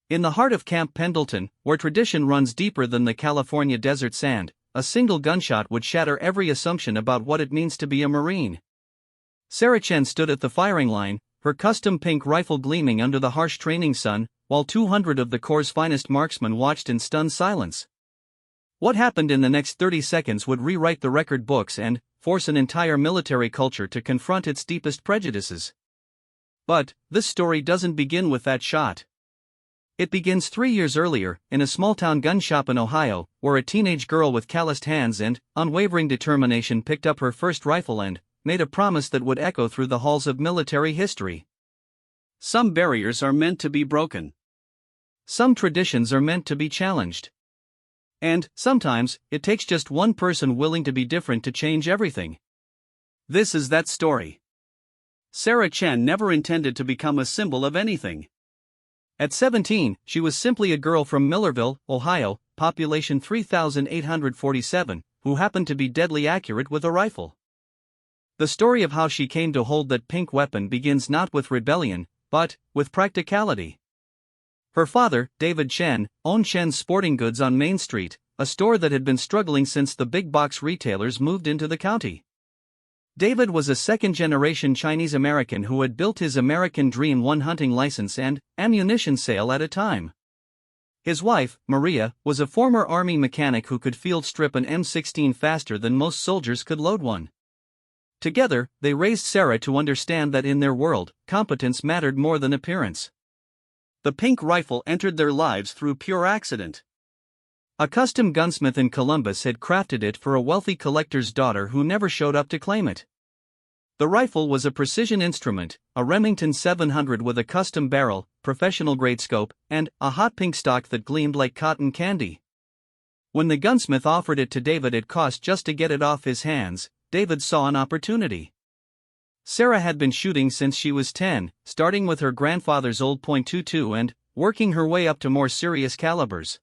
In the heart of Camp Pendleton, where tradition runs deeper than the California desert sand, a single gunshot would shatter every assumption about what it means to be a Marine. Sarah Chen stood at the firing line, her custom pink rifle gleaming under the harsh training sun, while 200 of the Corps' finest marksmen watched in stunned silence. What happened in the next 30 seconds would rewrite the record books and force an entire military culture to confront its deepest prejudices. But this story doesn't begin with that shot. It begins 3 years earlier, in a small-town gun shop in Ohio, where a teenage girl with calloused hands and unwavering determination picked up her first rifle and made a promise that would echo through the halls of military history. Some barriers are meant to be broken. Some traditions are meant to be challenged. And, sometimes, it takes just one person willing to be different to change everything. This is that story. Sarah Chen never intended to become a symbol of anything. At 17, she was simply a girl from Millerville, Ohio, population 3,847, who happened to be deadly accurate with a rifle. The story of how she came to hold that pink weapon begins not with rebellion, but with practicality. Her father, David Chen, owned Chen's Sporting Goods on Main Street, a store that had been struggling since the big box retailers moved into the county. David was a second-generation Chinese American who had built his American dream one hunting license and ammunition sale at a time. His wife, Maria, was a former Army mechanic who could field strip an M16 faster than most soldiers could load one. Together, they raised Sarah to understand that in their world, competence mattered more than appearance. The pink rifle entered their lives through pure accident. A custom gunsmith in Columbus had crafted it for a wealthy collector's daughter who never showed up to claim it. The rifle was a precision instrument, a Remington 700 with a custom barrel, professional-grade scope, and a hot pink stock that gleamed like cotton candy. When the gunsmith offered it to David at cost just to get it off his hands, David saw an opportunity. Sarah had been shooting since she was 10, starting with her grandfather's old .22 and working her way up to more serious calibers.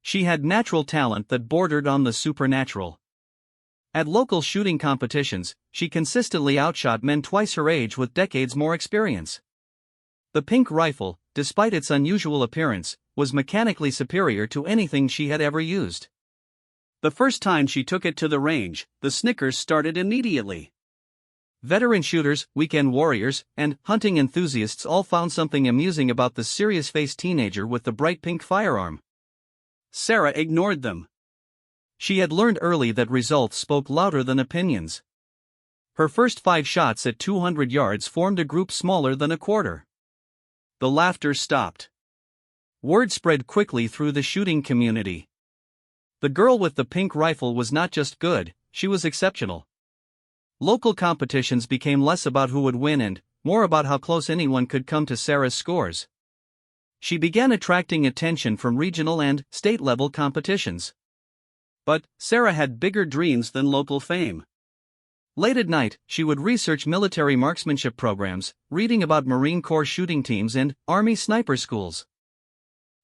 She had natural talent that bordered on the supernatural. At local shooting competitions, she consistently outshot men twice her age with decades more experience. The pink rifle, despite its unusual appearance, was mechanically superior to anything she had ever used. The first time she took it to the range, the snickers started immediately. Veteran shooters, weekend warriors, and hunting enthusiasts all found something amusing about the serious-faced teenager with the bright pink firearm. Sarah ignored them. She had learned early that results spoke louder than opinions. Her first 5 shots at 200 yards formed a group smaller than a quarter. The laughter stopped. Word spread quickly through the shooting community. The girl with the pink rifle was not just good, she was exceptional. Local competitions became less about who would win and more about how close anyone could come to Sarah's scores. She began attracting attention from regional and state-level competitions. But Sarah had bigger dreams than local fame. Late at night, she would research military marksmanship programs, reading about Marine Corps shooting teams and Army sniper schools.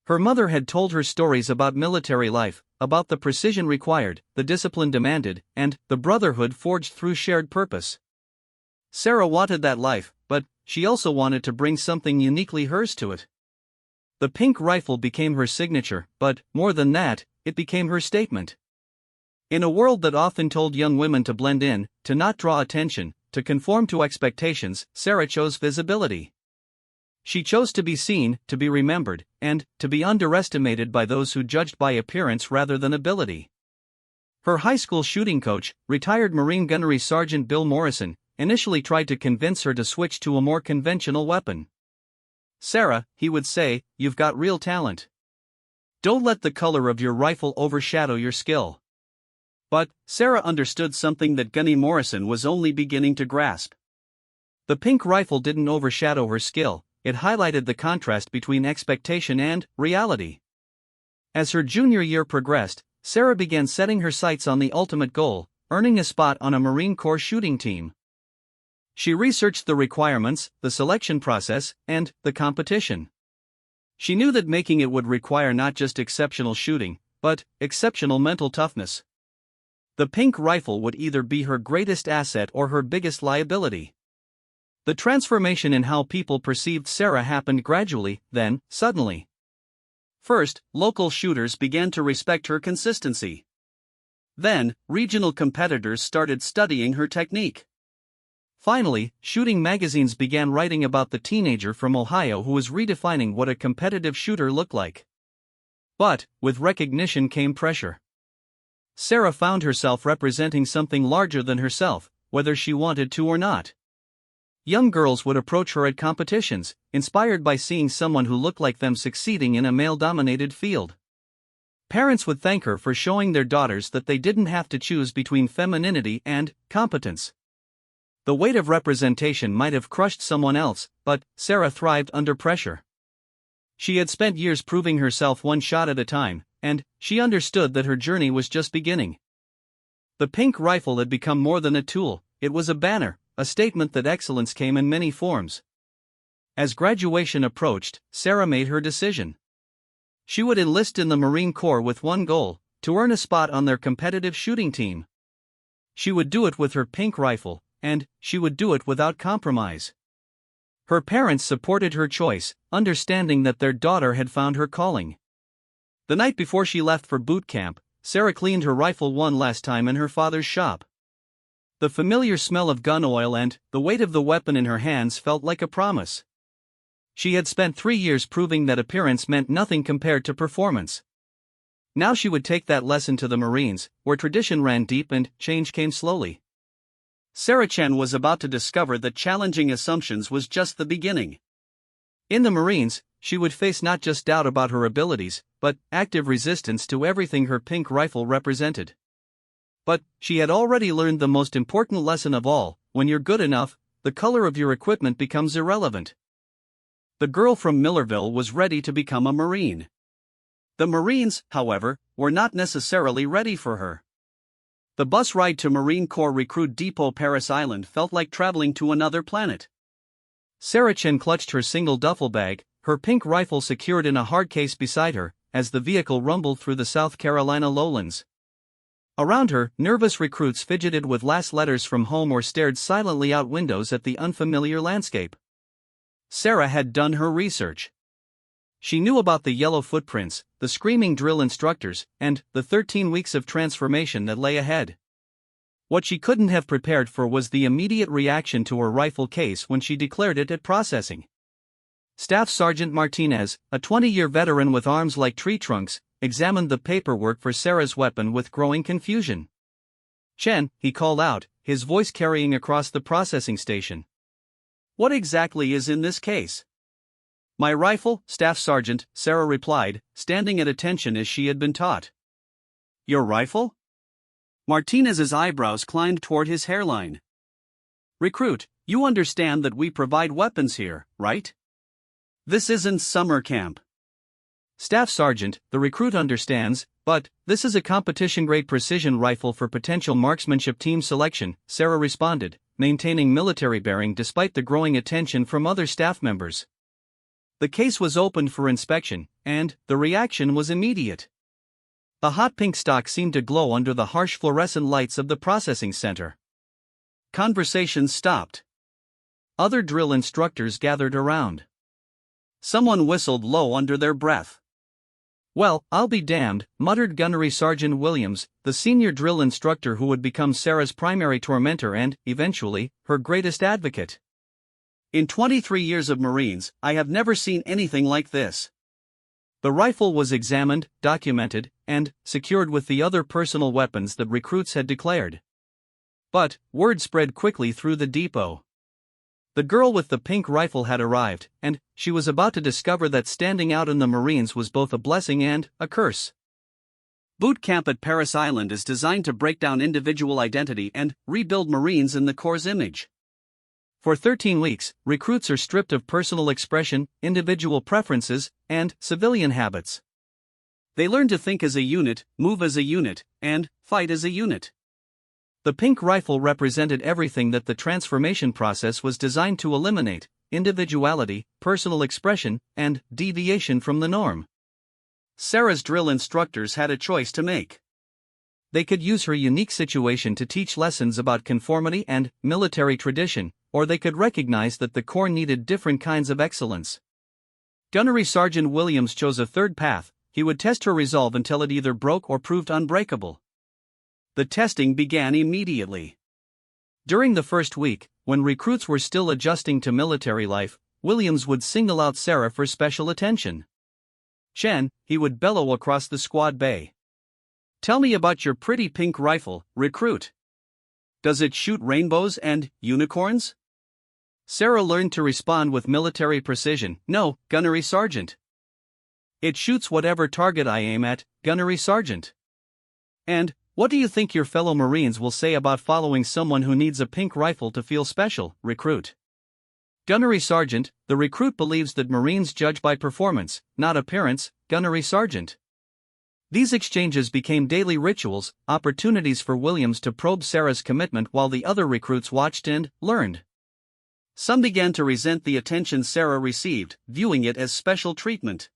Her mother had told her stories about military life, about the precision required, the discipline demanded, and the brotherhood forged through shared purpose. Sarah wanted that life, but she also wanted to bring something uniquely hers to it. The pink rifle became her signature, but, more than that, it became her statement. In a world that often told young women to blend in, to not draw attention, to conform to expectations, Sarah chose visibility. She chose to be seen, to be remembered, and to be underestimated by those who judged by appearance rather than ability. Her high school shooting coach, retired Marine Gunnery Sergeant Bill Morrison, initially tried to convince her to switch to a more conventional weapon. "Sarah," he would say, "you've got real talent. Don't let the color of your rifle overshadow your skill." But Sarah understood something that Gunny Morrison was only beginning to grasp. The pink rifle didn't overshadow her skill, it highlighted the contrast between expectation and reality. As her junior year progressed, Sarah began setting her sights on the ultimate goal, earning a spot on a Marine Corps shooting team. She researched the requirements, the selection process, and the competition. She knew that making it would require not just exceptional shooting, but exceptional mental toughness. The pink rifle would either be her greatest asset or her biggest liability. The transformation in how people perceived Sarah happened gradually, then, suddenly. First, local shooters began to respect her consistency. Then, regional competitors started studying her technique. Finally, shooting magazines began writing about the teenager from Ohio who was redefining what a competitive shooter looked like. But, with recognition came pressure. Sarah found herself representing something larger than herself, whether she wanted to or not. Young girls would approach her at competitions, inspired by seeing someone who looked like them succeeding in a male-dominated field. Parents would thank her for showing their daughters that they didn't have to choose between femininity and competence. The weight of representation might have crushed someone else, but Sarah thrived under pressure. She had spent years proving herself one shot at a time, and she understood that her journey was just beginning. The pink rifle had become more than a tool, it was a banner, a statement that excellence came in many forms. As graduation approached, Sarah made her decision. She would enlist in the Marine Corps with one goal: to earn a spot on their competitive shooting team. She would do it with her pink rifle, and she would do it without compromise. Her parents supported her choice, understanding that their daughter had found her calling. The night before she left for boot camp, Sarah cleaned her rifle one last time in her father's shop. The familiar smell of gun oil and the weight of the weapon in her hands felt like a promise. She had spent 3 years proving that appearance meant nothing compared to performance. Now she would take that lesson to the Marines, where tradition ran deep and change came slowly. Sarah Chen was about to discover that challenging assumptions was just the beginning. In the Marines, she would face not just doubt about her abilities, but active resistance to everything her pink rifle represented. But she had already learned the most important lesson of all: when you're good enough, the color of your equipment becomes irrelevant. The girl from Millerville was ready to become a Marine. The Marines, however, were not necessarily ready for her. The bus ride to Marine Corps Recruit Depot Paris Island felt like traveling to another planet. Sarah Chen clutched her single duffel bag, her pink rifle secured in a hard case beside her, as the vehicle rumbled through the South Carolina lowlands. Around her, nervous recruits fidgeted with last letters from home or stared silently out windows at the unfamiliar landscape. Sarah had done her research. She knew about the yellow footprints, the screaming drill instructors, and the 13 weeks of transformation that lay ahead. What she couldn't have prepared for was the immediate reaction to her rifle case when she declared it at processing. Staff Sergeant Martinez, a 20-year veteran with arms like tree trunks, examined the paperwork for Sarah's weapon with growing confusion. "Chen," he called out, his voice carrying across the processing station. "What exactly is in this case?" "My rifle, Staff Sergeant," Sarah replied, standing at attention as she had been taught. "Your rifle?" Martinez's eyebrows climbed toward his hairline. "Recruit, you understand that we provide weapons here, right? This isn't summer camp." "Staff Sergeant, the recruit understands, but this is a competition-grade precision rifle for potential marksmanship team selection," Sarah responded, maintaining military bearing despite the growing attention from other staff members. The case was opened for inspection, and the reaction was immediate. The hot pink stock seemed to glow under the harsh fluorescent lights of the processing center. Conversations stopped. Other drill instructors gathered around. Someone whistled low under their breath. "Well, I'll be damned," muttered Gunnery Sergeant Williams, the senior drill instructor who would become Sarah's primary tormentor and, eventually, her greatest advocate. "In 23 years of Marines, I have never seen anything like this." The rifle was examined, documented, and secured with the other personal weapons that recruits had declared. But word spread quickly through the depot. The girl with the pink rifle had arrived, and she was about to discover that standing out in the Marines was both a blessing and a curse. Boot camp at Paris Island is designed to break down individual identity and rebuild Marines in the Corps' image. For 13 weeks, recruits are stripped of personal expression, individual preferences, and civilian habits. They learn to think as a unit, move as a unit, and fight as a unit. The pink rifle represented everything that the transformation process was designed to eliminate: individuality, personal expression, and deviation from the norm. Sarah's drill instructors had a choice to make. They could use her unique situation to teach lessons about conformity and military tradition, or they could recognize that the Corps needed different kinds of excellence. Gunnery Sergeant Williams chose a third path, he would test her resolve until it either broke or proved unbreakable. The testing began immediately. During the first week, when recruits were still adjusting to military life, Williams would single out Sarah for special attention. "Chen," he would bellow across the squad bay. "Tell me about your pretty pink rifle, recruit. Does it shoot rainbows and unicorns?" Sarah learned to respond with military precision, "No, gunnery sergeant. It shoots whatever target I aim at, gunnery sergeant." "And what do you think your fellow Marines will say about following someone who needs a pink rifle to feel special, recruit?" "Gunnery sergeant, the recruit believes that Marines judge by performance, not appearance, gunnery sergeant." These exchanges became daily rituals, opportunities for Williams to probe Sarah's commitment while the other recruits watched and learned. Some began to resent the attention Sarah received, viewing it as special treatment.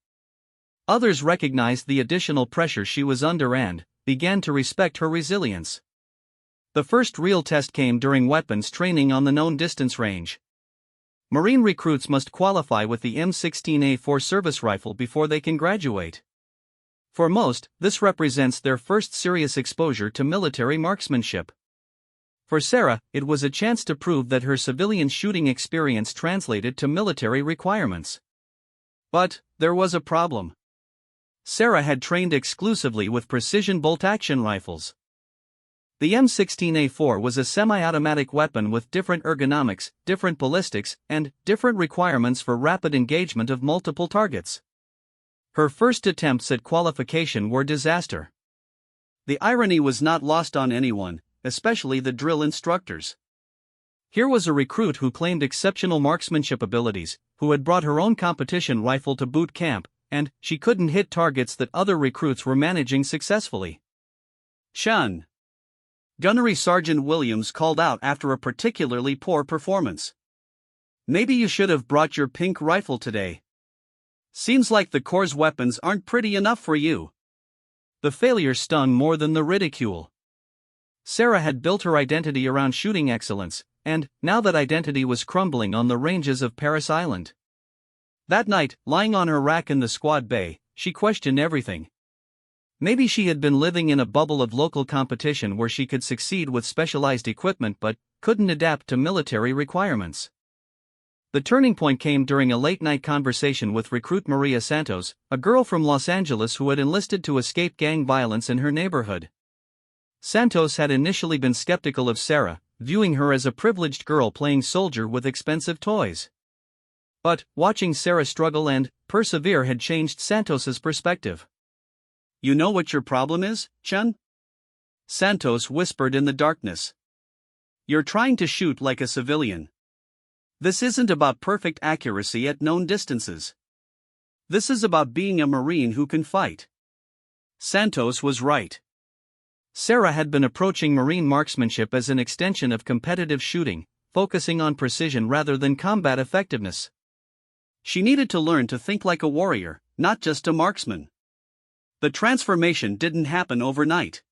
Others recognized the additional pressure she was under and began to respect her resilience. The first real test came during weapons training on the known distance range. Marine recruits must qualify with the M16A4 service rifle before they can graduate. For most, this represents their first serious exposure to military marksmanship. For Sarah, it was a chance to prove that her civilian shooting experience translated to military requirements. But there was a problem. Sarah had trained exclusively with precision bolt-action rifles. The M16A4 was a semi-automatic weapon with different ergonomics, different ballistics, and different requirements for rapid engagement of multiple targets. Her first attempts at qualification were disaster. The irony was not lost on anyone, especially the drill instructors. Here was a recruit who claimed exceptional marksmanship abilities, who had brought her own competition rifle to boot camp, and she couldn't hit targets that other recruits were managing successfully. "Shun!" Gunnery Sergeant Williams called out after a particularly poor performance. "Maybe you should have brought your pink rifle today. Seems like the Corps' weapons aren't pretty enough for you." The failure stung more than the ridicule. Sarah had built her identity around shooting excellence, and now that identity was crumbling on the ranges of Paris Island. That night, lying on her rack in the squad bay, she questioned everything. Maybe she had been living in a bubble of local competition where she could succeed with specialized equipment but couldn't adapt to military requirements. The turning point came during a late-night conversation with recruit Maria Santos, a girl from Los Angeles who had enlisted to escape gang violence in her neighborhood. Santos had initially been skeptical of Sarah, viewing her as a privileged girl playing soldier with expensive toys. But watching Sarah struggle and persevere had changed Santos's perspective. "You know what your problem is, Chun?" Santos whispered in the darkness. "You're trying to shoot like a civilian. This isn't about perfect accuracy at known distances. This is about being a Marine who can fight." Santos was right. Sarah had been approaching Marine marksmanship as an extension of competitive shooting, focusing on precision rather than combat effectiveness. She needed to learn to think like a warrior, not just a marksman. The transformation didn't happen overnight.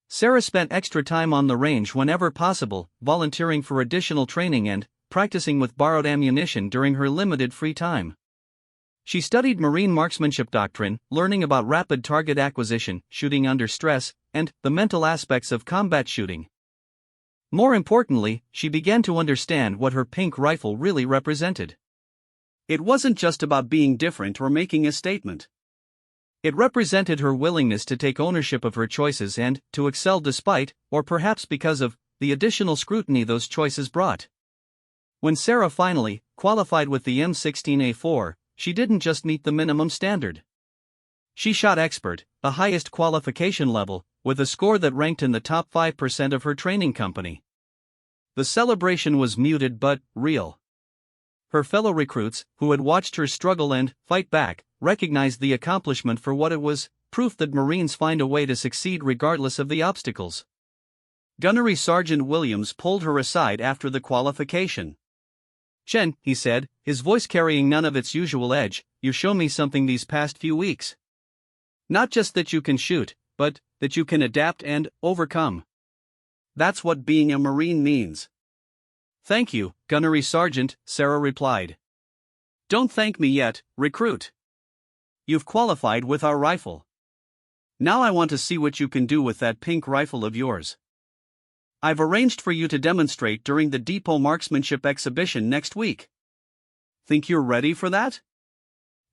Sarah spent extra time on the range whenever possible, volunteering for additional training and practicing with borrowed ammunition during her limited free time. She studied Marine marksmanship doctrine, learning about rapid target acquisition, shooting under stress, and the mental aspects of combat shooting. More importantly, she began to understand what her pink rifle really represented. It wasn't just about being different or making a statement. It represented her willingness to take ownership of her choices and to excel despite, or perhaps because of, the additional scrutiny those choices brought. When Sarah finally qualified with the M16A4, she didn't just meet the minimum standard. She shot expert, the highest qualification level, with a score that ranked in the top 5% of her training company. The celebration was muted but real. Her fellow recruits, who had watched her struggle and fight back, recognized the accomplishment for what it was, proof that Marines find a way to succeed regardless of the obstacles. Gunnery Sergeant Williams pulled her aside after the qualification. "Chen," he said, his voice carrying none of its usual edge, "you've shown me something these past few weeks. Not just that you can shoot, but that you can adapt and overcome. That's what being a Marine means." "Thank you, Gunnery Sergeant," Sarah replied. "Don't thank me yet, recruit. You've qualified with our rifle. Now I want to see what you can do with that pink rifle of yours. I've arranged for you to demonstrate during the depot marksmanship exhibition next week. Think you're ready for that?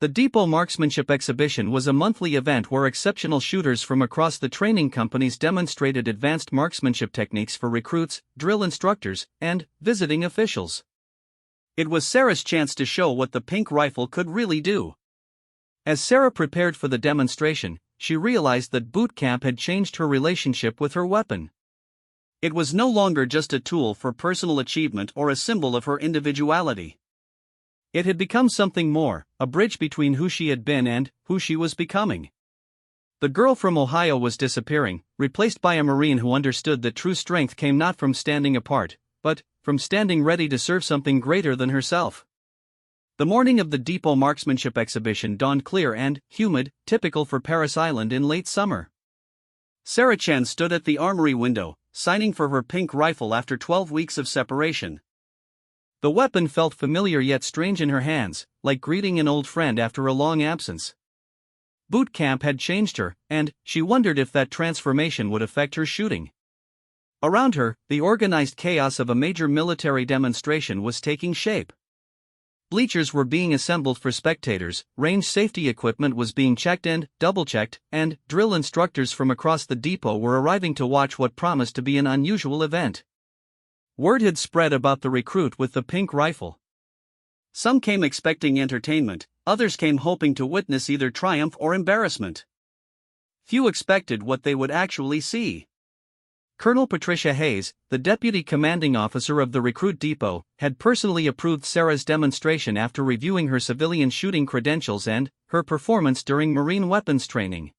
The Depot Marksmanship Exhibition was a monthly event where exceptional shooters from across the training companies demonstrated advanced marksmanship techniques for recruits, drill instructors, and visiting officials. It was Sarah's chance to show what the pink rifle could really do. As Sarah prepared for the demonstration, she realized that boot camp had changed her relationship with her weapon. It was no longer just a tool for personal achievement or a symbol of her individuality. It had become something more, a bridge between who she had been and who she was becoming. The girl from Ohio was disappearing, replaced by a Marine who understood that true strength came not from standing apart, but from standing ready to serve something greater than herself. The morning of the Depot Marksmanship Exhibition dawned clear and humid, typical for Paris Island in late summer. Sarah Chen stood at the armory window, signing for her pink rifle after 12 weeks of separation. The weapon felt familiar yet strange in her hands, like greeting an old friend after a long absence. Boot camp had changed her, and she wondered if that transformation would affect her shooting. Around her, the organized chaos of a major military demonstration was taking shape. Bleachers were being assembled for spectators, range safety equipment was being checked and double-checked, and drill instructors from across the depot were arriving to watch what promised to be an unusual event. Word had spread about the recruit with the pink rifle. Some came expecting entertainment, others came hoping to witness either triumph or embarrassment. Few expected what they would actually see. Colonel Patricia Hayes, the deputy commanding officer of the recruit depot, had personally approved Sarah's demonstration after reviewing her civilian shooting credentials and her performance during Marine weapons training.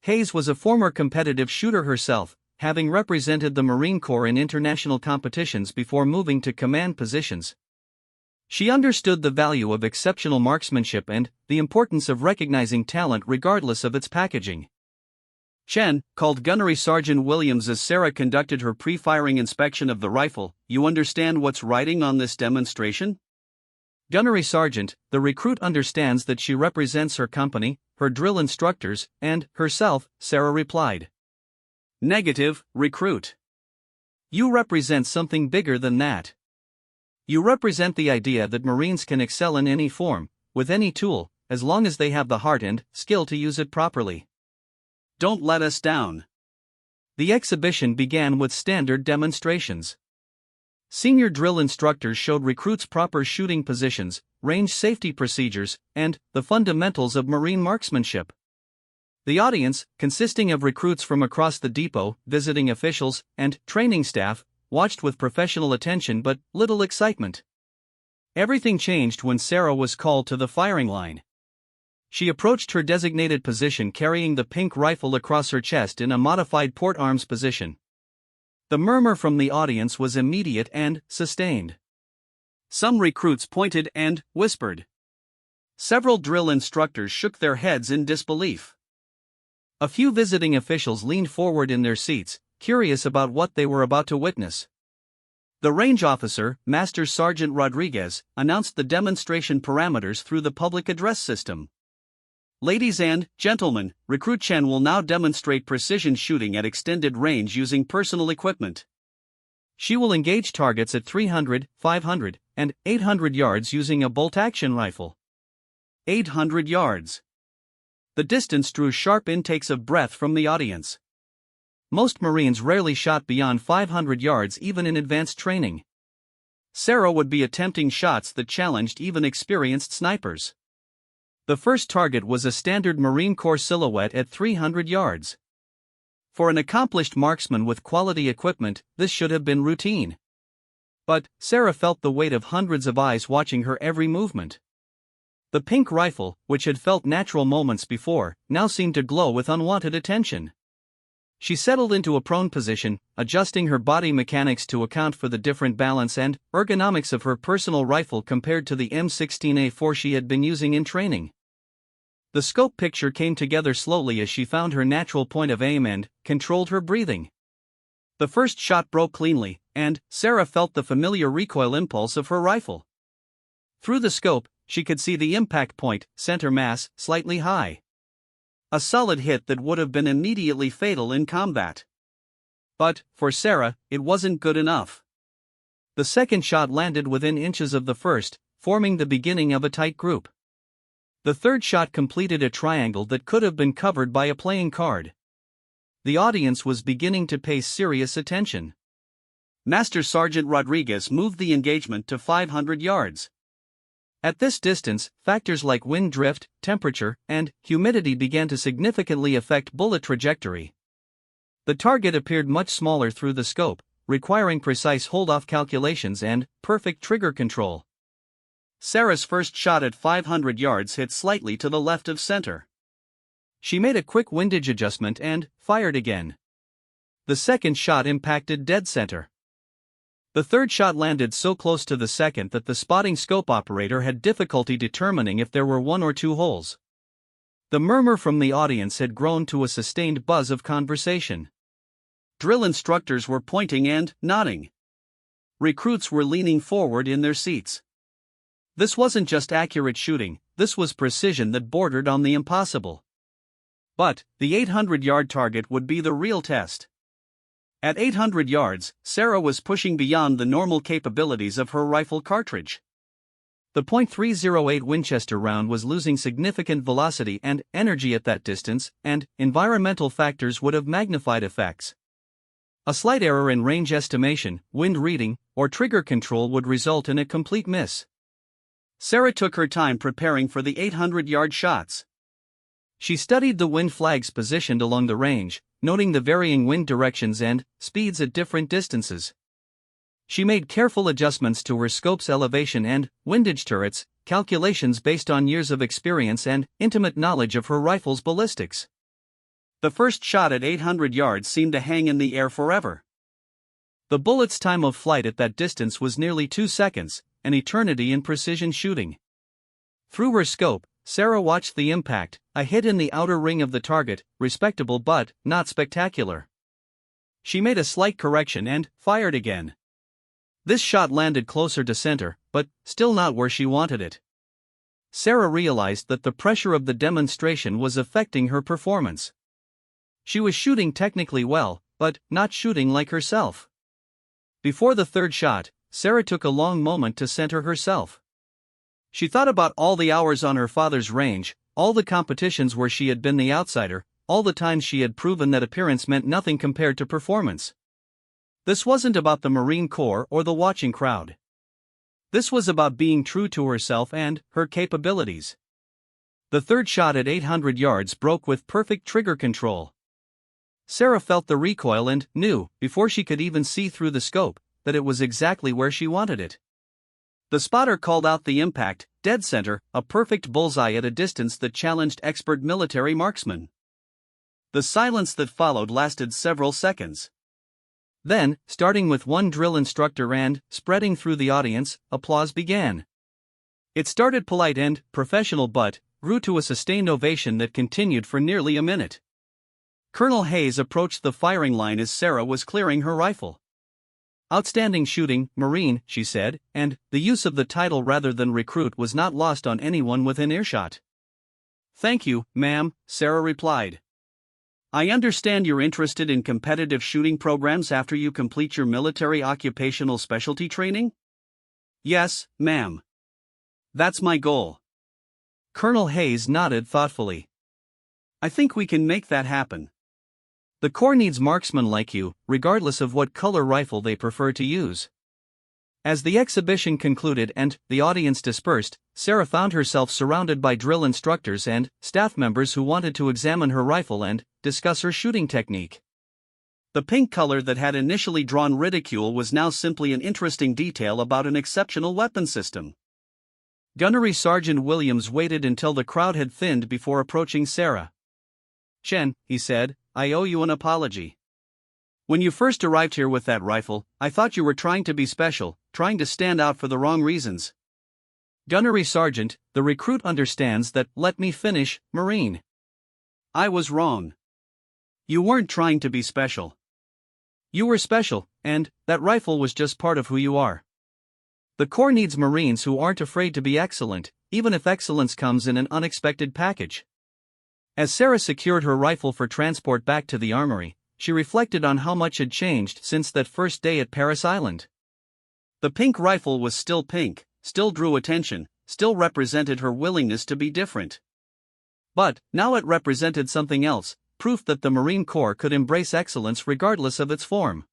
Hayes was a former competitive shooter herself, having represented the Marine Corps in international competitions before moving to command positions. She understood the value of exceptional marksmanship and the importance of recognizing talent regardless of its packaging. Chen called Gunnery Sergeant Williams as Sarah conducted her pre-firing inspection of the rifle. You understand what's riding on this demonstration? Gunnery Sergeant, the recruit understands that she represents her company, her drill instructors, and herself, Sarah replied. Negative, recruit. You represent something bigger than that. You represent the idea that Marines can excel in any form, with any tool, as long as they have the heart and skill to use it properly. Don't let us down. The exhibition began with standard demonstrations. Senior drill instructors showed recruits proper shooting positions, range safety procedures, and the fundamentals of Marine marksmanship. The audience, consisting of recruits from across the depot, visiting officials, and training staff, watched with professional attention but little excitement. Everything changed when Sarah was called to the firing line. She approached her designated position carrying the pink rifle across her chest in a modified port arms position. The murmur from the audience was immediate and sustained. Some recruits pointed and whispered. Several drill instructors shook their heads in disbelief. A few visiting officials leaned forward in their seats, curious about what they were about to witness. The range officer, Master Sergeant Rodriguez, announced the demonstration parameters through the public address system. Ladies and gentlemen, Recruit Chen will now demonstrate precision shooting at extended range using personal equipment. She will engage targets at 300, 500, and 800 yards using a bolt-action rifle. 800 yards. The distance drew sharp intakes of breath from the audience. Most Marines rarely shot beyond 500 yards even in advanced training. Sarah would be attempting shots that challenged even experienced snipers. The first target was a standard Marine Corps silhouette at 300 yards. For an accomplished marksman with quality equipment, this should have been routine. But Sarah felt the weight of hundreds of eyes watching her every movement. The pink rifle, which had felt natural moments before, now seemed to glow with unwanted attention. She settled into a prone position, adjusting her body mechanics to account for the different balance and ergonomics of her personal rifle compared to the M16A4 she had been using in training. The scope picture came together slowly as she found her natural point of aim and controlled her breathing. The first shot broke cleanly, and Sarah felt the familiar recoil impulse of her rifle. Through the scope, she could see the impact point, center mass, slightly high. A solid hit that would have been immediately fatal in combat. But, for Sarah, it wasn't good enough. The second shot landed within inches of the first, forming the beginning of a tight group. The third shot completed a triangle that could have been covered by a playing card. The audience was beginning to pay serious attention. Master Sergeant Rodriguez moved the engagement to 500 yards. At this distance, factors like wind drift, temperature, and humidity began to significantly affect bullet trajectory. The target appeared much smaller through the scope, requiring precise hold-off calculations and perfect trigger control. Sarah's first shot at 500 yards hit slightly to the left of center. She made a quick windage adjustment and fired again. The second shot impacted dead center. The third shot landed so close to the second that the spotting scope operator had difficulty determining if there were one or two holes. The murmur from the audience had grown to a sustained buzz of conversation. Drill instructors were pointing and nodding. Recruits were leaning forward in their seats. This wasn't just accurate shooting, this was precision that bordered on the impossible. But the 800-yard target would be the real test. At 800 yards, Sarah was pushing beyond the normal capabilities of her rifle cartridge. The .308 Winchester round was losing significant velocity and energy at that distance, and environmental factors would have magnified effects. A slight error in range estimation, wind reading, or trigger control would result in a complete miss. Sarah took her time preparing for the 800-yard shots. She studied the wind flags positioned along the range, noting the varying wind directions and speeds at different distances. She made careful adjustments to her scope's elevation and windage turrets, calculations based on years of experience and intimate knowledge of her rifle's ballistics. The first shot at 800 yards seemed to hang in the air forever. The bullet's time of flight at that distance was nearly 2 seconds, an eternity in precision shooting. Through her scope, Sarah watched the impact, a hit in the outer ring of the target, respectable but not spectacular. She made a slight correction and fired again. This shot landed closer to center, but still not where she wanted it. Sarah realized that the pressure of the demonstration was affecting her performance. She was shooting technically well, but not shooting like herself. Before the third shot, Sarah took a long moment to center herself. She thought about all the hours on her father's range, all the competitions where she had been the outsider, all the times she had proven that appearance meant nothing compared to performance. This wasn't about the Marine Corps or the watching crowd. This was about being true to herself and her capabilities. The third shot at 800 yards broke with perfect trigger control. Sarah felt the recoil and knew, before she could even see through the scope, that it was exactly where she wanted it. The spotter called out the impact, dead center, a perfect bullseye at a distance that challenged expert military marksmen. The silence that followed lasted several seconds. Then, starting with one drill instructor and spreading through the audience, applause began. It started polite and professional but grew to a sustained ovation that continued for nearly a minute. Colonel Hayes approached the firing line as Sarah was clearing her rifle. "Outstanding shooting, Marine," she said, and the use of the title rather than recruit was not lost on anyone within earshot. "Thank you, ma'am," Sarah replied. "I understand you're interested in competitive shooting programs after you complete your military occupational specialty training?" "Yes, ma'am. That's my goal." Colonel Hayes nodded thoughtfully. "I think we can make that happen. The Corps needs marksmen like you, regardless of what color rifle they prefer to use." As the exhibition concluded and the audience dispersed, Sarah found herself surrounded by drill instructors and staff members who wanted to examine her rifle and discuss her shooting technique. The pink color that had initially drawn ridicule was now simply an interesting detail about an exceptional weapon system. Gunnery Sergeant Williams waited until the crowd had thinned before approaching Sarah. "Chen," he said, "I owe you an apology. When you first arrived here with that rifle, I thought you were trying to be special, trying to stand out for the wrong reasons." "Gunnery Sergeant, the recruit understands that. Let me finish, Marine." "I was wrong. You weren't trying to be special. You were special, and that rifle was just part of who you are. The Corps needs Marines who aren't afraid to be excellent, even if excellence comes in an unexpected package. As Sarah secured her rifle for transport back to the armory, she reflected on how much had changed since that first day at Paris Island. The pink rifle was still pink, still drew attention, still represented her willingness to be different. But now it represented something else, proof that the Marine Corps could embrace excellence regardless of its form.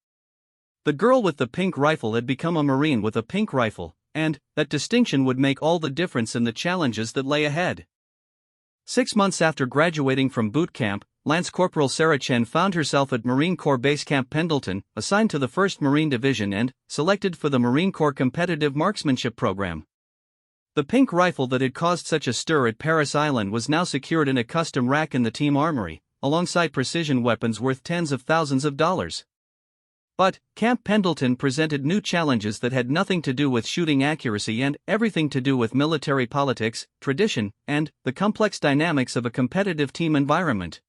The girl with the pink rifle had become a Marine with a pink rifle, and that distinction would make all the difference in the challenges that lay ahead. 6 months after graduating from boot camp, Lance Corporal Sarah Chen found herself at Marine Corps Base Camp Pendleton, assigned to the 1st Marine Division and selected for the Marine Corps Competitive Marksmanship Program. The pink rifle that had caused such a stir at Paris Island was now secured in a custom rack in the team armory, alongside precision weapons worth tens of thousands of dollars. But Camp Pendleton presented new challenges that had nothing to do with shooting accuracy and everything to do with military politics, tradition, and the complex dynamics of a competitive team environment.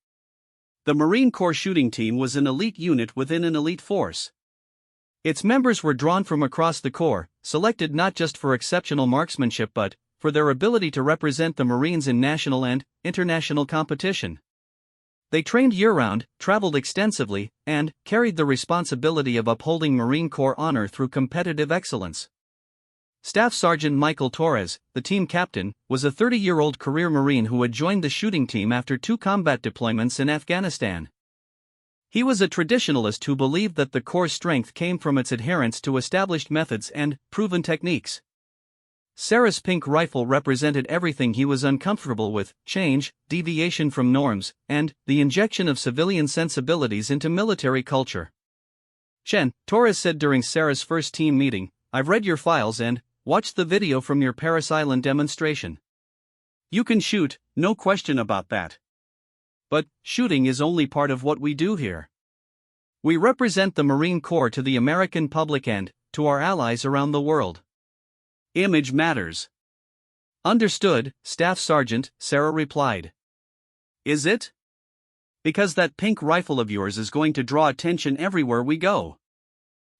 The Marine Corps shooting team was an elite unit within an elite force. Its members were drawn from across the Corps, selected not just for exceptional marksmanship but for their ability to represent the Marines in national and international competition. They trained year-round, traveled extensively, and carried the responsibility of upholding Marine Corps honor through competitive excellence. Staff Sergeant Michael Torres, the team captain, was a 30-year-old career Marine who had joined the shooting team after 2 combat deployments in Afghanistan. He was a traditionalist who believed that the Corps' strength came from its adherence to established methods and proven techniques. Sarah's pink rifle represented everything he was uncomfortable with: change, deviation from norms, and the injection of civilian sensibilities into military culture. Chen, Torres said during Sarah's first team meeting, "I've read your files and watched the video from your Paris Island demonstration. You can shoot, no question about that. But shooting is only part of what we do here. We represent the Marine Corps to the American public and to our allies around the world. Image matters." "Understood, Staff Sergeant," Sarah replied. "Is it? Because that pink rifle of yours is going to draw attention everywhere we go.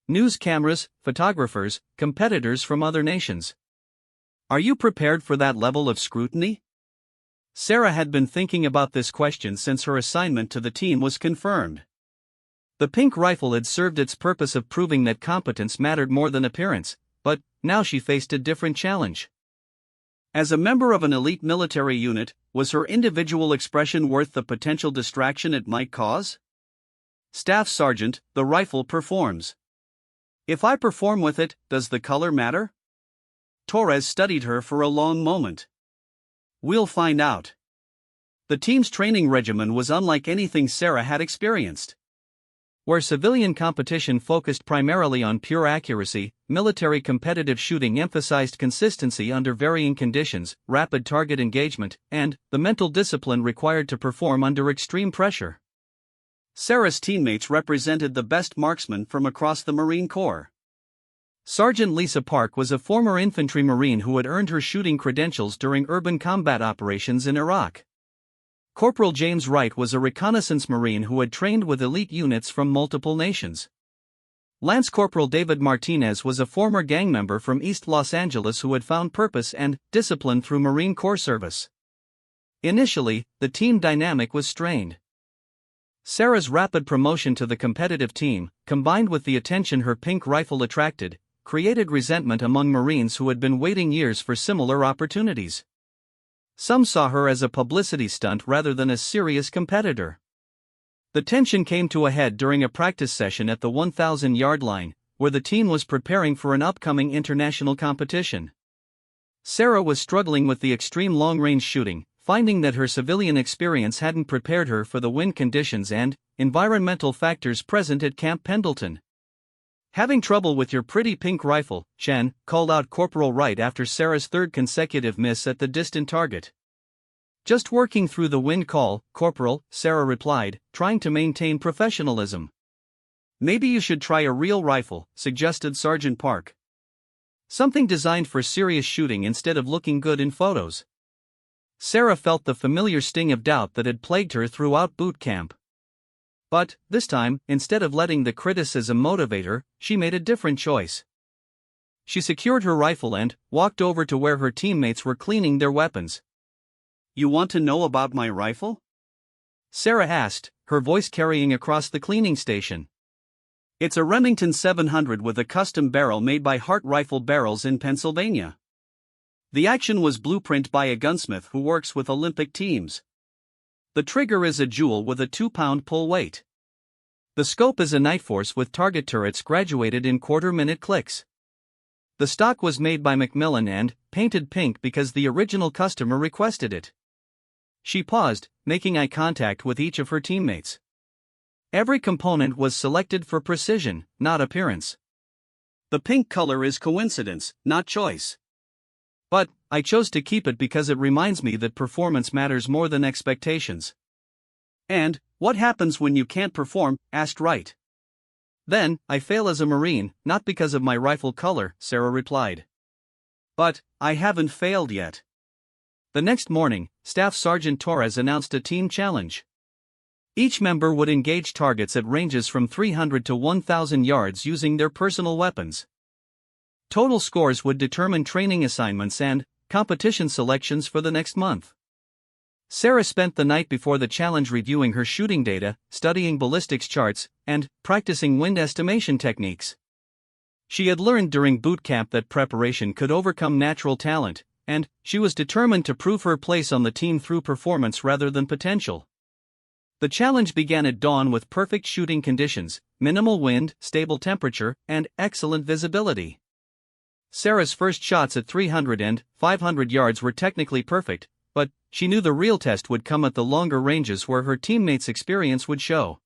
News cameras, photographers, competitors from other nations. Are you prepared for that level of scrutiny?" Sarah had been thinking about this question since her assignment to the team was confirmed. The pink rifle had served its purpose of proving that competence mattered more than appearance, but now she faced a different challenge. As a member of an elite military unit, was her individual expression worth the potential distraction it might cause? "Staff Sergeant, the rifle performs. If I perform with it, does the color matter?" Torres studied her for a long moment. "We'll find out." The team's training regimen was unlike anything Sarah had experienced. Where civilian competition focused primarily on pure accuracy, military competitive shooting emphasized consistency under varying conditions, rapid target engagement, and the mental discipline required to perform under extreme pressure. Sarah's teammates represented the best marksmen from across the Marine Corps. Sergeant Lisa Park was a former infantry Marine who had earned her shooting credentials during urban combat operations in Iraq. Corporal James Wright was a reconnaissance Marine who had trained with elite units from multiple nations. Lance Corporal David Martinez was a former gang member from East Los Angeles who had found purpose and discipline through Marine Corps service. Initially, the team dynamic was strained. Sarah's rapid promotion to the competitive team, combined with the attention her pink rifle attracted, created resentment among Marines who had been waiting years for similar opportunities. Some saw her as a publicity stunt rather than a serious competitor. The tension came to a head during a practice session at the 1,000-yard line, where the team was preparing for an upcoming international competition. Sarah was struggling with the extreme long-range shooting, finding that her civilian experience hadn't prepared her for the wind conditions and environmental factors present at Camp Pendleton. "Having trouble with your pretty pink rifle, Chen," called out Corporal Wright after Sarah's third consecutive miss at the distant target. "Just working through the wind call, Corporal," Sarah replied, trying to maintain professionalism. "Maybe you should try a real rifle," suggested Sergeant Park. "Something designed for serious shooting instead of looking good in photos." Sarah felt the familiar sting of doubt that had plagued her throughout boot camp. But, this time, instead of letting the criticism motivate her, she made a different choice. She secured her rifle and walked over to where her teammates were cleaning their weapons. You want to know about my rifle? Sarah asked, her voice carrying across the cleaning station. It's a Remington 700 with a custom barrel made by Hart Rifle Barrels in Pennsylvania. The action was blueprinted by a gunsmith who works with Olympic teams. The trigger is a jewel with a 2-pound pull weight. The scope is a Nightforce with target turrets graduated in quarter-minute clicks. The stock was made by Macmillan and painted pink because the original customer requested it. She paused, making eye contact with each of her teammates. Every component was selected for precision, not appearance. The pink color is coincidence, not choice. But I chose to keep it because it reminds me that performance matters more than expectations. And what happens when you can't perform? Asked Wright. Then, I fail as a Marine, not because of my rifle color, Sarah replied. But I haven't failed yet. The next morning, Staff Sergeant Torres announced a team challenge. Each member would engage targets at ranges from 300 to 1,000 yards using their personal weapons. Total scores would determine training assignments and competition selections for the next month. Sarah spent the night before the challenge reviewing her shooting data, studying ballistics charts, and practicing wind estimation techniques. She had learned during boot camp that preparation could overcome natural talent, and she was determined to prove her place on the team through performance rather than potential. The challenge began at dawn with perfect shooting conditions, minimal wind, stable temperature, and excellent visibility. Sarah's first shots at 300 and 500 yards were technically perfect, but she knew the real test would come at the longer ranges where her teammates' experience would show.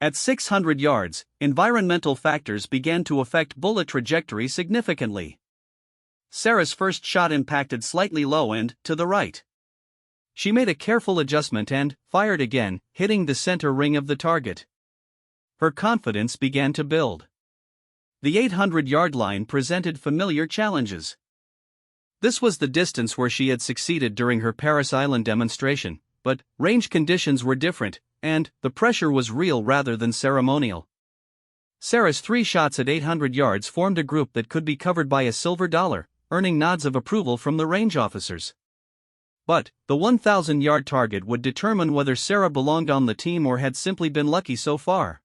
At 600 yards, environmental factors began to affect bullet trajectory significantly. Sarah's first shot impacted slightly low and to the right. She made a careful adjustment and fired again, hitting the center ring of the target. Her confidence began to build. The 800-yard line presented familiar challenges. This was the distance where she had succeeded during her Paris Island demonstration, but range conditions were different, and the pressure was real rather than ceremonial. Sarah's 3 shots at 800 yards formed a group that could be covered by a silver dollar, earning nods of approval from the range officers. But the 1,000-yard target would determine whether Sarah belonged on the team or had simply been lucky so far.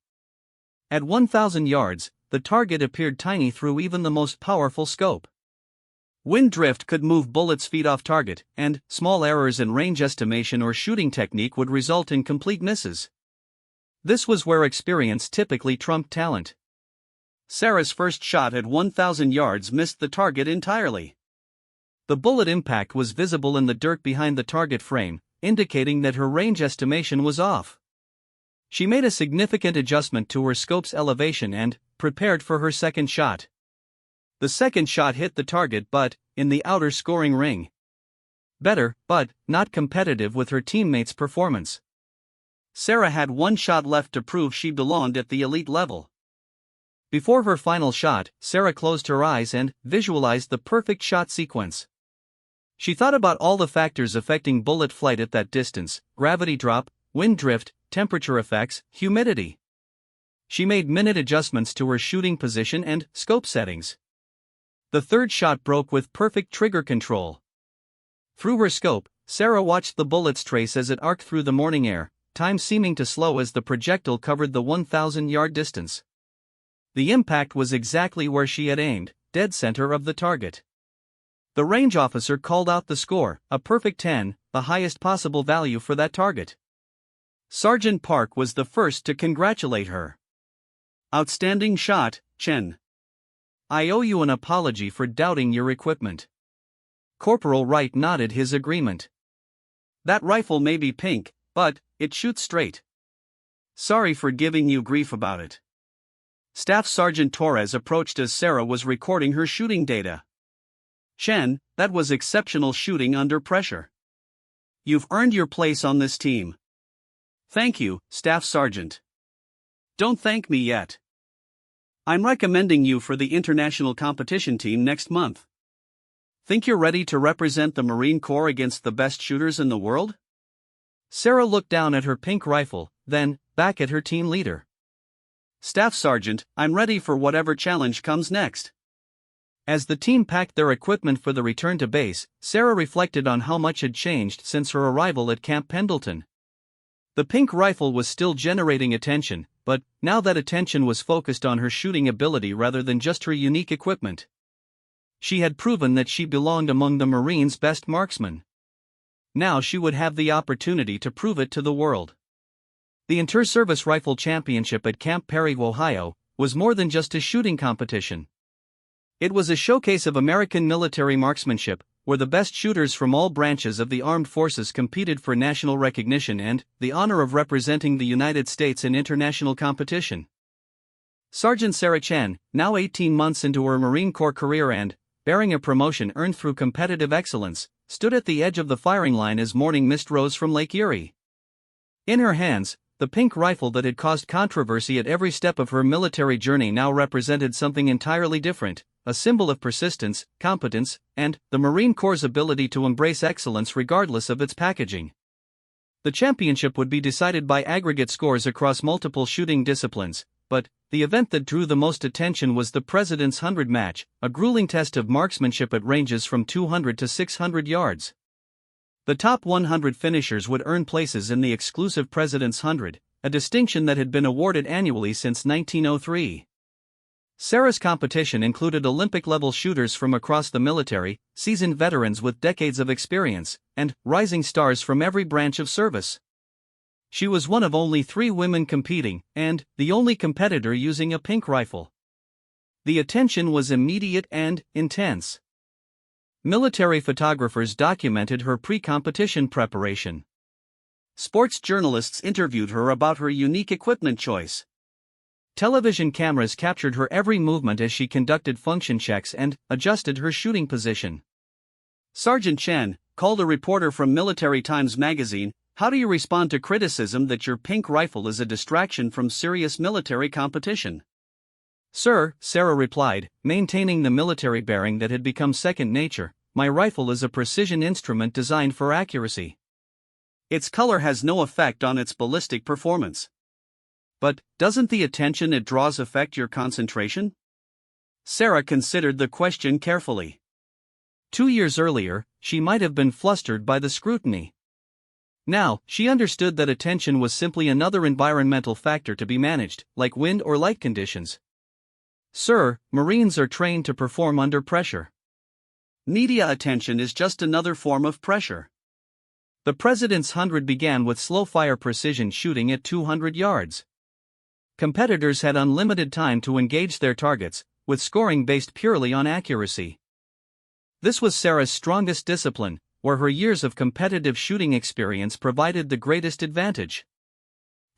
At 1,000 yards, the target appeared tiny through even the most powerful scope. Wind drift could move bullets feet off target, and small errors in range estimation or shooting technique would result in complete misses. This was where experience typically trumped talent. Sarah's first shot at 1,000 yards missed the target entirely. The bullet impact was visible in the dirt behind the target frame, indicating that her range estimation was off. She made a significant adjustment to her scope's elevation and prepared for her second shot. The second shot hit the target but in the outer scoring ring. Better, but not competitive with her teammates' performance. Sarah had 1 shot left to prove she belonged at the elite level. Before her final shot, Sarah closed her eyes and visualized the perfect shot sequence. She thought about all the factors affecting bullet flight at that distance: gravity drop, wind drift, temperature effects, humidity. She made minute adjustments to her shooting position and scope settings. The third shot broke with perfect trigger control. Through her scope, Sarah watched the bullet's trace as it arced through the morning air, time seeming to slow as the projectile covered the 1,000-yard distance. The impact was exactly where she had aimed, dead center of the target. The range officer called out the score, a perfect 10, the highest possible value for that target. Sergeant Park was the first to congratulate her. Outstanding shot, Chen. I owe you an apology for doubting your equipment. Corporal Wright nodded his agreement. That rifle may be pink, but it shoots straight. Sorry for giving you grief about it. Staff Sergeant Torres approached as Sarah was recording her shooting data. Chen, that was exceptional shooting under pressure. You've earned your place on this team. Thank you, Staff Sergeant. Don't thank me yet. I'm recommending you for the international competition team next month. Think you're ready to represent the Marine Corps against the best shooters in the world? Sarah looked down at her pink rifle, then back at her team leader. Staff Sergeant, I'm ready for whatever challenge comes next. As the team packed their equipment for the return to base, Sarah reflected on how much had changed since her arrival at Camp Pendleton. The pink rifle was still generating attention, but now that attention was focused on her shooting ability rather than just her unique equipment. She had proven that she belonged among the Marines' best marksmen. Now she would have the opportunity to prove it to the world. The Inter-Service Rifle Championship at Camp Perry, Ohio, was more than just a shooting competition. It was a showcase of American military marksmanship, where the best shooters from all branches of the armed forces competed for national recognition and the honor of representing the United States in international competition. Sergeant Sarah Chen, now 18 months into her Marine Corps career and bearing a promotion earned through competitive excellence, stood at the edge of the firing line as morning mist rose from Lake Erie. In her hands, the pink rifle that had caused controversy at every step of her military journey now represented something entirely different, a symbol of persistence, competence, and the Marine Corps' ability to embrace excellence regardless of its packaging. The championship would be decided by aggregate scores across multiple shooting disciplines, but the event that drew the most attention was the President's 100 match, a grueling test of marksmanship at ranges from 200 to 600 yards. The top 100 finishers would earn places in the exclusive President's 100, a distinction that had been awarded annually since 1903. Sarah's competition included Olympic-level shooters from across the military, seasoned veterans with decades of experience, and rising stars from every branch of service. She was one of only 3 women competing, and the only competitor using a pink rifle. The attention was immediate and intense. Military photographers documented her pre-competition preparation. Sports journalists interviewed her about her unique equipment choice. Television cameras captured her every movement as she conducted function checks and adjusted her shooting position. Sergeant Chen called a reporter from Military Times magazine, "How do you respond to criticism that your pink rifle is a distraction from serious military competition?" "Sir," Sarah replied, maintaining the military bearing that had become second nature, "my rifle is a precision instrument designed for accuracy. Its color has no effect on its ballistic performance." "But doesn't the attention it draws affect your concentration?" Sarah considered the question carefully. 2 years earlier, she might have been flustered by the scrutiny. Now, she understood that attention was simply another environmental factor to be managed, like wind or light conditions. "Sir, Marines are trained to perform under pressure. Media attention is just another form of pressure." The President's 100 began with slow-fire precision shooting at 200 yards. Competitors had unlimited time to engage their targets, with scoring based purely on accuracy. This was Sarah's strongest discipline, where her years of competitive shooting experience provided the greatest advantage.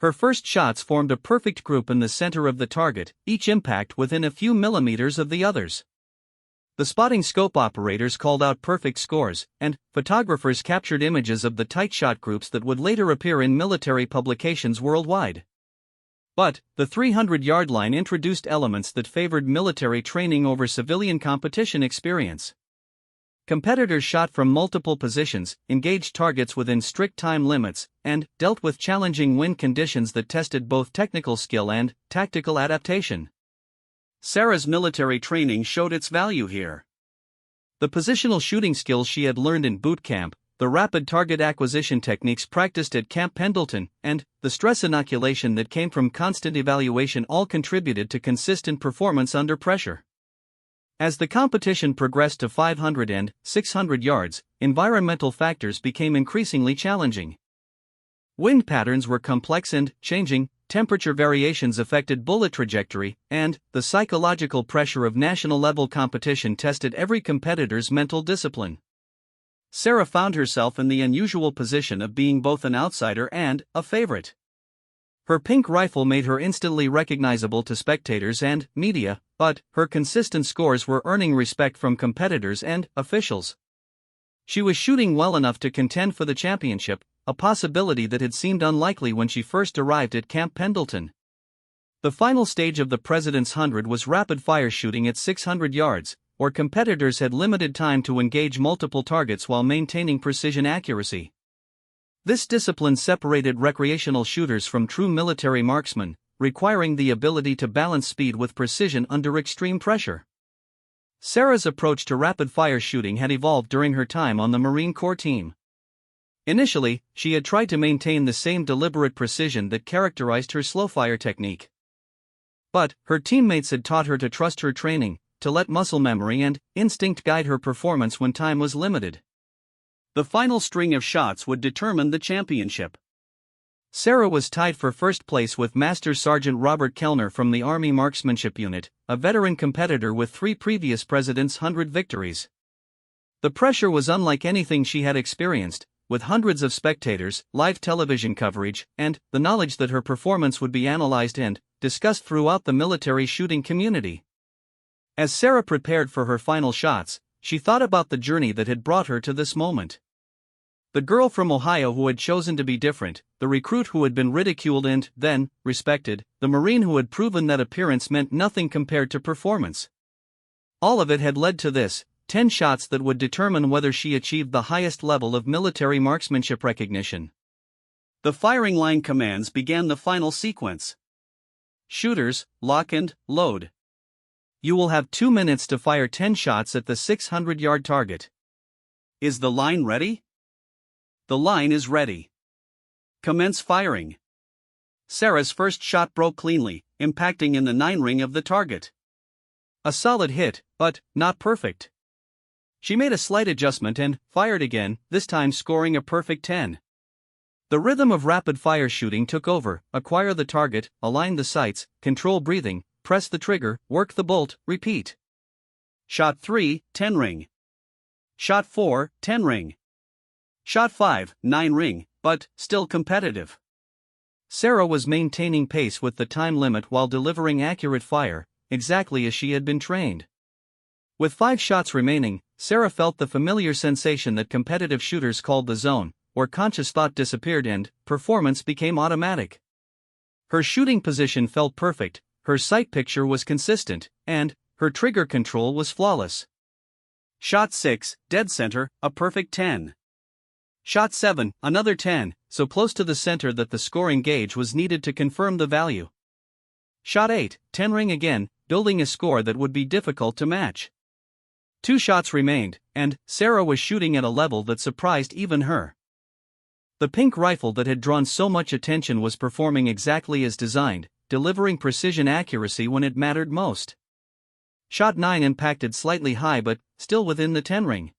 Her first shots formed a perfect group in the center of the target, each impact within a few millimeters of the others. The spotting scope operators called out perfect scores, and photographers captured images of the tight shot groups that would later appear in military publications worldwide. But the 300-yard line introduced elements that favored military training over civilian competition experience. Competitors shot from multiple positions, engaged targets within strict time limits, and dealt with challenging wind conditions that tested both technical skill and tactical adaptation. Sarah's military training showed its value here. The positional shooting skills she had learned in boot camp, the rapid target acquisition techniques practiced at Camp Pendleton, and the stress inoculation that came from constant evaluation all contributed to consistent performance under pressure. As the competition progressed to 500 and 600 yards, environmental factors became increasingly challenging. Wind patterns were complex and changing, temperature variations affected bullet trajectory, and the psychological pressure of national-level competition tested every competitor's mental discipline. Sarah found herself in the unusual position of being both an outsider and a favorite. Her pink rifle made her instantly recognizable to spectators and media, but her consistent scores were earning respect from competitors and officials. She was shooting well enough to contend for the championship, a possibility that had seemed unlikely when she first arrived at Camp Pendleton. The final stage of the President's 100 was rapid-fire shooting at 600 yards, where competitors had limited time to engage multiple targets while maintaining precision accuracy. This discipline separated recreational shooters from true military marksmen, requiring the ability to balance speed with precision under extreme pressure. Sarah's approach to rapid-fire shooting had evolved during her time on the Marine Corps team. Initially, she had tried to maintain the same deliberate precision that characterized her slow-fire technique. But her teammates had taught her to trust her training, to let muscle memory and instinct guide her performance when time was limited. The final string of shots would determine the championship. Sarah was tied for first place with Master Sergeant Robert Kellner from the Army Marksmanship Unit, a veteran competitor with 3 previous President's 100 victories. The pressure was unlike anything she had experienced, with hundreds of spectators, live television coverage, and the knowledge that her performance would be analyzed and discussed throughout the military shooting community. As Sarah prepared for her final shots, she thought about the journey that had brought her to this moment. The girl from Ohio who had chosen to be different, the recruit who had been ridiculed and, then, respected, the Marine who had proven that appearance meant nothing compared to performance. All of it had led to this, 10 shots that would determine whether she achieved the highest level of military marksmanship recognition. The firing line commands began the final sequence. Shooters, lock and load. You will have 2 minutes to fire 10 shots at the 600-yard target. Is the line ready? The line is ready. Commence firing. Sarah's first shot broke cleanly, impacting in the 9 ring of the target. A solid hit, but not perfect. She made a slight adjustment and fired again, this time scoring a perfect 10. The rhythm of rapid-fire shooting took over: acquire the target, align the sights, control breathing, press the trigger, work the bolt, repeat. Shot 3, 10 ring. Shot 4, 10 ring. Shot 5, 9 ring, but still competitive. Sarah was maintaining pace with the time limit while delivering accurate fire, exactly as she had been trained. With 5 shots remaining, Sarah felt the familiar sensation that competitive shooters called the zone, where conscious thought disappeared and performance became automatic. Her shooting position felt perfect, her sight picture was consistent, and her trigger control was flawless. Shot 6, dead center, a perfect 10. Shot 7, another 10, so close to the center that the scoring gauge was needed to confirm the value. Shot 8, 10 ring again, building a score that would be difficult to match. 2 shots remained, and Sarah was shooting at a level that surprised even her. The pink rifle that had drawn so much attention was performing exactly as designed, delivering precision accuracy when it mattered most. Shot 9 impacted slightly high but still within the 10 ring.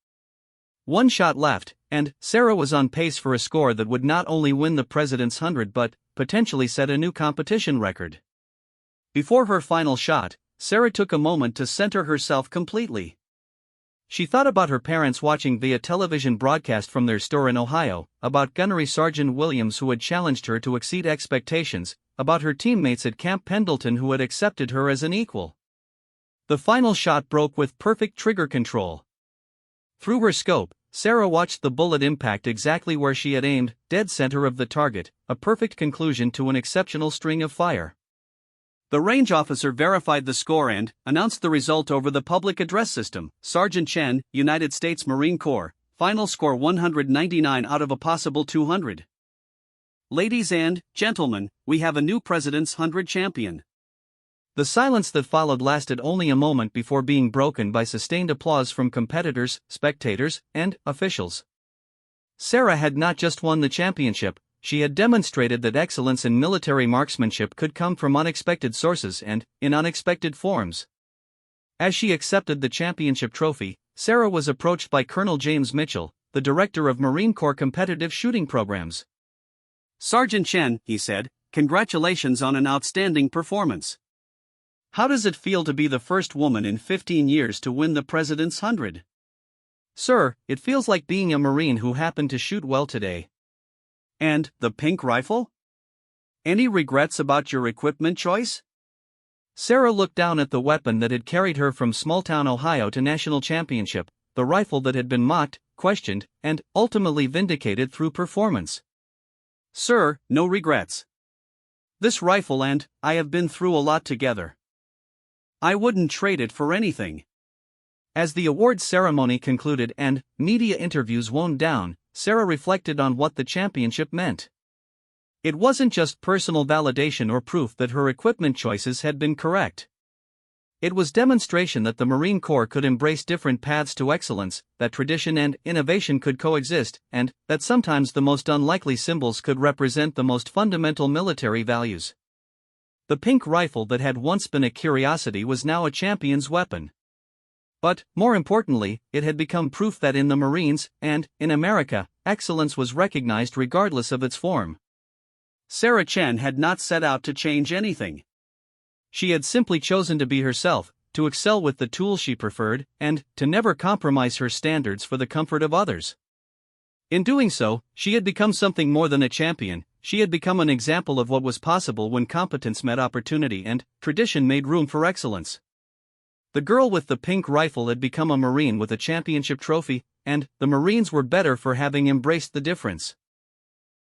1 shot left, and Sarah was on pace for a score that would not only win the President's 100 but potentially set a new competition record. Before her final shot, Sarah took a moment to center herself completely. She thought about her parents watching via television broadcast from their store in Ohio, about Gunnery Sergeant Williams who had challenged her to exceed expectations, about her teammates at Camp Pendleton who had accepted her as an equal. The final shot broke with perfect trigger control. Through her scope, Sarah watched the bullet impact exactly where she had aimed, dead center of the target, a perfect conclusion to an exceptional string of fire. The range officer verified the score and announced the result over the public address system. Sergeant Chen, United States Marine Corps, final score 199 out of a possible 200. Ladies and gentlemen, we have a new President's 100 champion. The silence that followed lasted only a moment before being broken by sustained applause from competitors, spectators, and officials. Sarah had not just won the championship, she had demonstrated that excellence in military marksmanship could come from unexpected sources and in unexpected forms. As she accepted the championship trophy, Sarah was approached by Colonel James Mitchell, the director of Marine Corps competitive shooting programs. "Sergeant Chen," he said, "congratulations on an outstanding performance. How does it feel to be the first woman in 15 years to win the President's 100? Sir, it feels like being a Marine who happened to shoot well today. And the pink rifle? Any regrets about your equipment choice?" Sarah looked down at the weapon that had carried her from small-town Ohio to national championship, the rifle that had been mocked, questioned, and ultimately vindicated through performance. "Sir, no regrets. This rifle and I have been through a lot together. I wouldn't trade it for anything." As the awards ceremony concluded and media interviews wound down, Sarah reflected on what the championship meant. It wasn't just personal validation or proof that her equipment choices had been correct. It was demonstration that the Marine Corps could embrace different paths to excellence, that tradition and innovation could coexist, and that sometimes the most unlikely symbols could represent the most fundamental military values. The pink rifle that had once been a curiosity was now a champion's weapon. But, more importantly, it had become proof that in the Marines, and in America, excellence was recognized regardless of its form. Sarah Chen had not set out to change anything. She had simply chosen to be herself, to excel with the tools she preferred, and to never compromise her standards for the comfort of others. In doing so, she had become something more than a champion. She had become an example of what was possible when competence met opportunity and tradition made room for excellence. The girl with the pink rifle had become a Marine with a championship trophy, and the Marines were better for having embraced the difference.